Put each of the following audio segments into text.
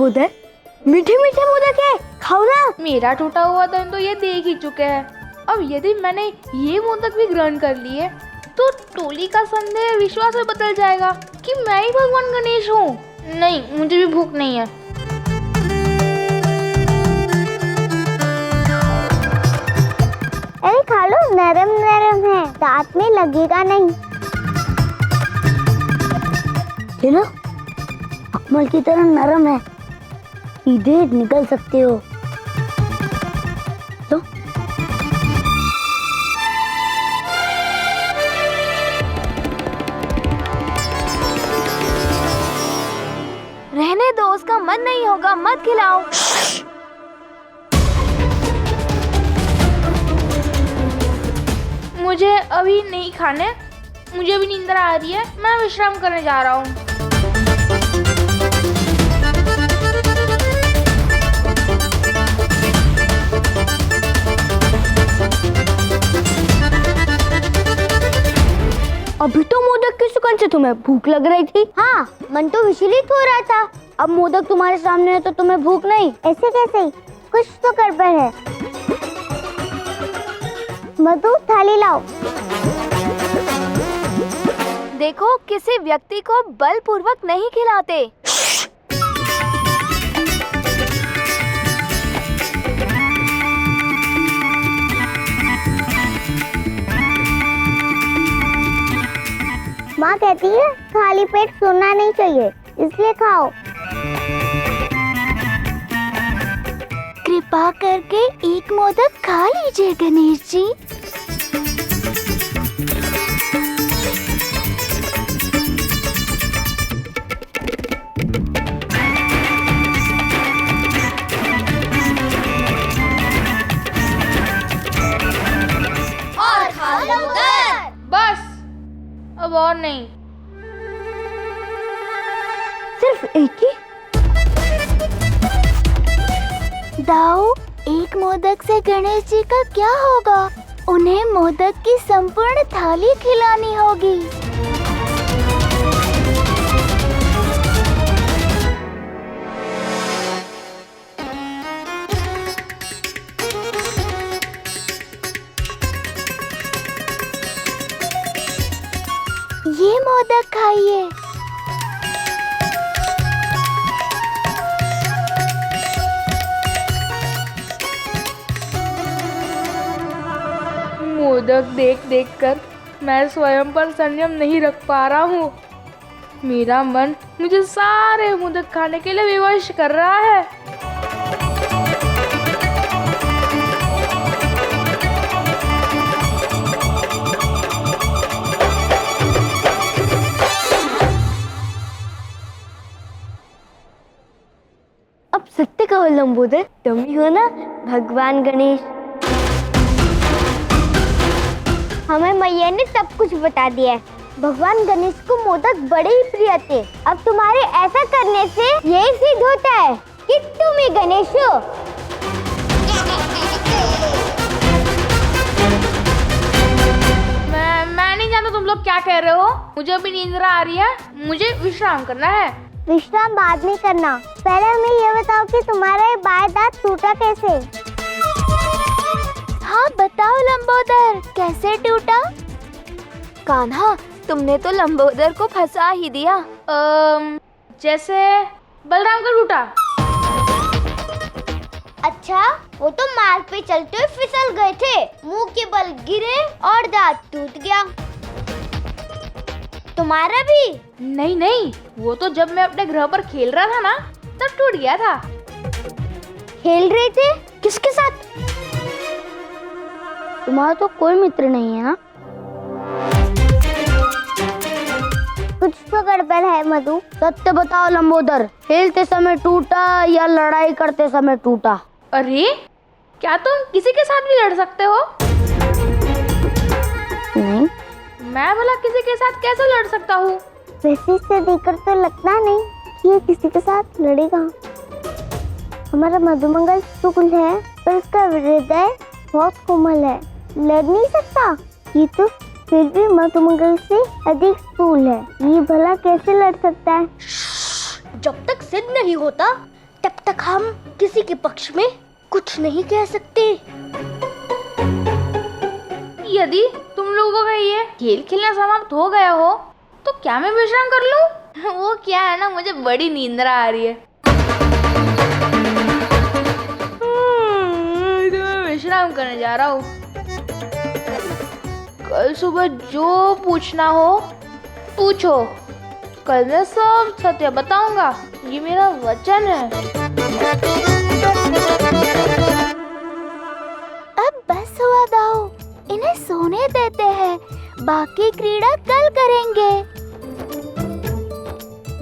लंबोदर, मीठे मीठे मोदक है, खाओ ना। मेरा टूटा हुआ धन तो ये देख ही चुके हैं। अब यदि मैंने ये मोदक भी ग्रहण कर लिए तो टोली का संदेह विश्वास में बदल जाएगा कि मैं ही भगवान गणेश हूँ। नहीं, मुझे भी भूख नहीं है। अरे खा लो, नरम नरम है, दांत में लगेगा नहीं। ये ना अकमल की तरह नरम है, सीधे निकल सकते हो। तो रहने दो, उसका मन नहीं होगा, मत खिलाओ। मुझे अभी नहीं खाने, मुझे अभी नींद आ रही है, मैं विश्राम करने जा रहा हूँ। अभी तो मोदक की सुगंध से तुम्हें भूख लग रही थी। हाँ, मन तो विचलित हो रहा था। अब मोदक तुम्हारे सामने है तो तुम्हें भूख नहीं। ऐसे कैसे? कुछ तो गड़बड़ है। मधु, थाली लाओ। देखो, किसी व्यक्ति को बलपूर्वक नहीं खिलाते। माँ कहती है खाली पेट सोना नहीं चाहिए, इसलिए खाओ। कृपा करके एक मोदक खा लीजिए गणेश जी। और खा लो मोदक। बस, अब और नहीं। सिर्फ एक ही? दाऊ, एक मोदक से गणेश जी का क्या होगा? उन्हें मोदक की संपूर्ण थाली खिलानी होगी। ये मोदक खाइए। मोदक देख देख कर मैं स्वयं पर संयम नहीं रख पा रहा हूँ। मेरा मन मुझे सारे मोदक खाने के लिए विवश कर रहा है। अब सत्य कहो लंबोदर, तुम ही हो ना भगवान गणेश? हमें मैया ने सब कुछ बता दिया है। भगवान गणेश को मोदक बड़े ही प्रिय थे। अब तुम्हारे ऐसा करने से यही सिद्ध होता है कि तुम ही गणेश हो। मैं नहीं जानता तुम लोग क्या कह रहे हो। मुझे अभी नींद आ रही है, मुझे विश्राम करना है। विश्राम बाद में करना, पहले हमें ये बताओ कि तुम्हारा ये बाएं दांत टूटा कैसे? हाँ बताओ लंबोदर, कैसे टूटा? कान्हा, तुमने तो लंबोदर को फंसा ही दिया। जैसे बलराम का टूटा। अच्छा, वो तो मार्ग पे चलते हुए फिसल गए थे, मुंह के बल गिरे और दांत टूट गया। तुम्हारा भी? नहीं नहीं, वो तो जब मैं अपने ग्रह पर खेल रहा था ना, तब टूट गया था। खेल रहे थे? किसके साथ? तुम्हारा तो कोई मित्र नहीं है ना? कुछ तो गड़बड़ है मधु। सत्य बताओ लंबोदर, खेलते समय टूटा या लड़ाई करते समय टूटा? अरे, क्या तुम किसी के साथ भी लड़ सकते हो? नहीं। मैं भला किसी के साथ कैसे लड़ सकता हूँ? वैसे से देखकर तो लगता नहीं कि ये किसी के साथ लड़ेगा। हमारा मधुमंगल स्थूल है, पर उसका हृदय बहुत कोमल है, लड़ नहीं सकता। ये तो फिर भी मधुमंगल से अधिक स्थूल है, ये भला कैसे लड़ सकता है? जब तक सिद्ध नहीं होता तब तक हम किसी के पक्ष में कुछ नहीं कह सकते। यदि तुम लोगों का ये खेल खेलना समाप्त हो गया हो तो क्या मैं विश्राम कर लूं? वो क्या है ना, मुझे बड़ी नींदरा आ रही है। तो मैं विश्राम करने जा रहा हूँ। कल सुबह जो पूछना हो पूछो, कल मैं सब सत्य बताऊंगा, ये मेरा वचन है। अब बस हुआ दाऊ, इन्हें सोने देते हैं, बाकी क्रीड़ा कल करेंगे।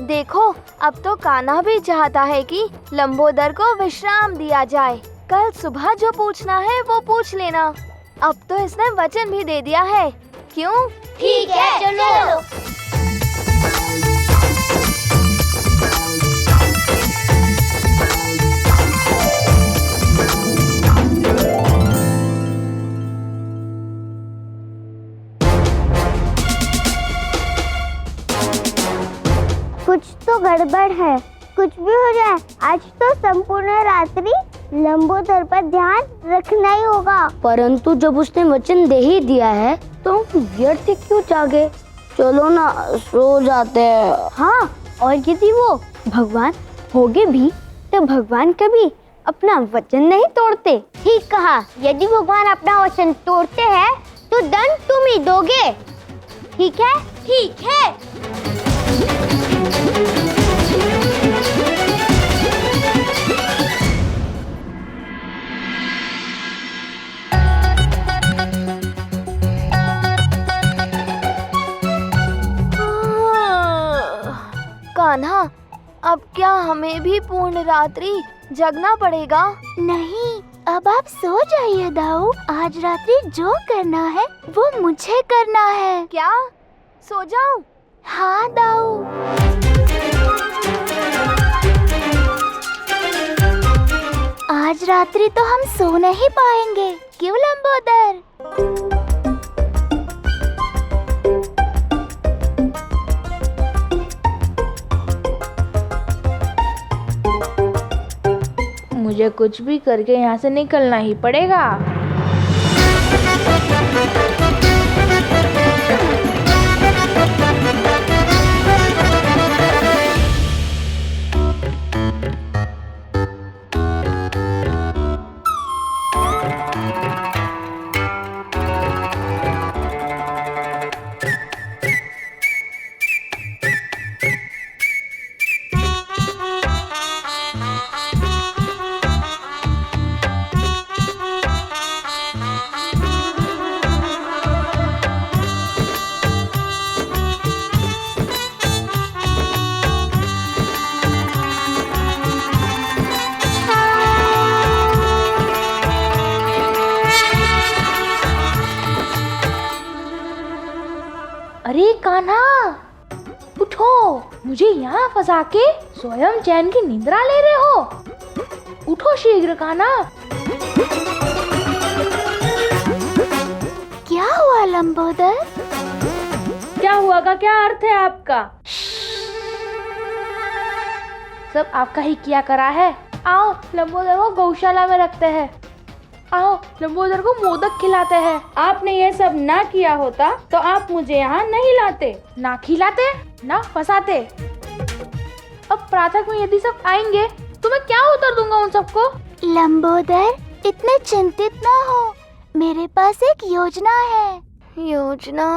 देखो, अब तो कान्हा भी चाहता है कि लंबोदर को विश्राम दिया जाए। कल सुबह जो पूछना है वो पूछ लेना। अब तो इसने वचन भी दे दिया है, क्यों? ठीक है, चलो। कुछ तो गड़बड़ है, कुछ भी हो जाए आज तो संपूर्ण रात्रि लंबोदर पर ध्यान रखना ही होगा। परंतु जब उसने वचन दे ही दिया है तो व्यर्थ क्यों जागे? चलो ना, सो जाते हैं। हाँ, और यदि वो भगवान होगे भी तो भगवान कभी अपना वचन नहीं तोड़ते। ठीक कहा, यदि भगवान अपना वचन तोड़ते हैं तो दंड तुम ही दोगे। ठीक है? ठीक है। कान्हा, अब क्या हमें भी पूर्ण रात्रि जगना पड़ेगा? नहीं, अब आप सो जाइए दाऊ। आज रात्रि जो करना है वो मुझे करना है। क्या? सो जाऊं? हाँ दाऊ। आज रात्रि तो हम सो नहीं पाएंगे, क्यों लंबोदर? मुझे कुछ भी करके यहाँ से निकलना ही पड़ेगा। अरे कान्हा, उठो, मुझे यहाँ फंसा के स्वयं चैन की निद्रा ले रहे हो। उठो शीघ्र कान्हा। क्या हुआ लंबोदर? क्या हुआ का क्या अर्थ है आपका? सब आपका ही किया करा है। आओ, लंबोदर को गौशाला में रखते हैं। आओ, लंबोदर को मोदक खिलाते हैं। आपने ये सब ना किया होता तो आप मुझे यहाँ नहीं लाते। ना खिलाते, ना फंसाते। अब प्रातः में यदि सब आएंगे तो मैं क्या उत्तर दूंगा उन सबको? लंबोदर, इतने चिंतित ना हो, मेरे पास एक योजना है। योजना?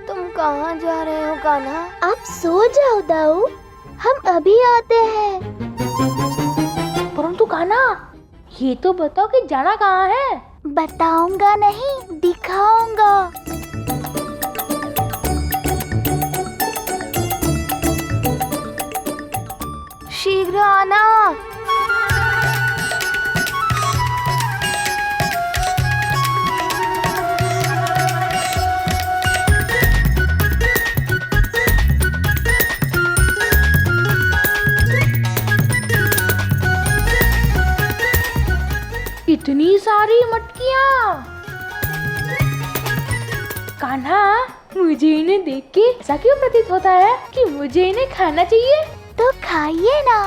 तुम कहाँ जा रहे हो कान्हा? आप सो जाओ दाऊ, हम अभी आते हैं। परंतु कान्हा, ये तो बताओ कि जाना कहाँ है? बताऊंगा नहीं, दिखाऊंगा। शीघ्र आना। इतनी सारी मटकियाँ। कान्हा, मुझे इन्हें देख के ऐसा क्यों प्रतीत होता है कि मुझे इन्हें खाना चाहिए? तो खाइए ना,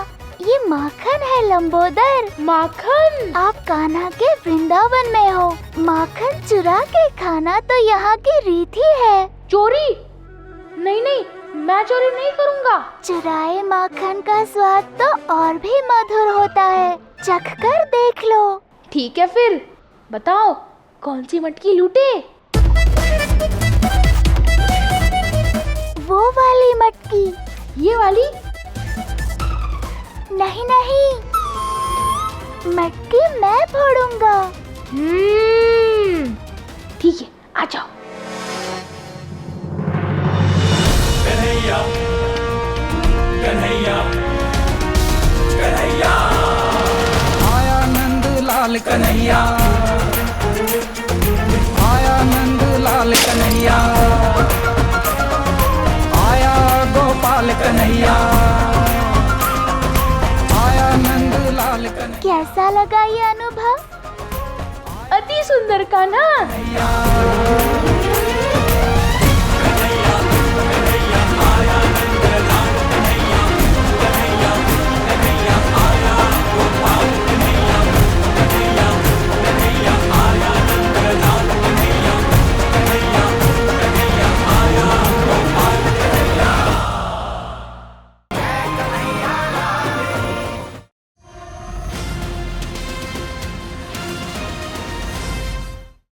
ये माखन है लंबोदर। माखन? आप कान्हा के वृंदावन में हो। माखन चुरा के खाना तो यहाँ की रीत ही है। चोरी? नहीं नहीं, मैं चोरी नहीं करूँगा। चुराए माखन का स्वाद तो और भी मधुर होता है, चख कर देख लो। ठीक है फिर, बताओ कौन सी मटकी लूटे? वो वाली मटकी। ये वाली? नहीं नहीं, मटकी मैं फोड़ूंगा। ठीक है, आ जाओ। कन्हैया कन्हैया कन्हैया आया नंद लाल कन्हैया, आया नंद लाल कन्हैया, आया गोपाल कन्हैया, आया नंद लाल कन्हैया। कैसा लगा ये अनुभव? अति सुंदर कान्हा।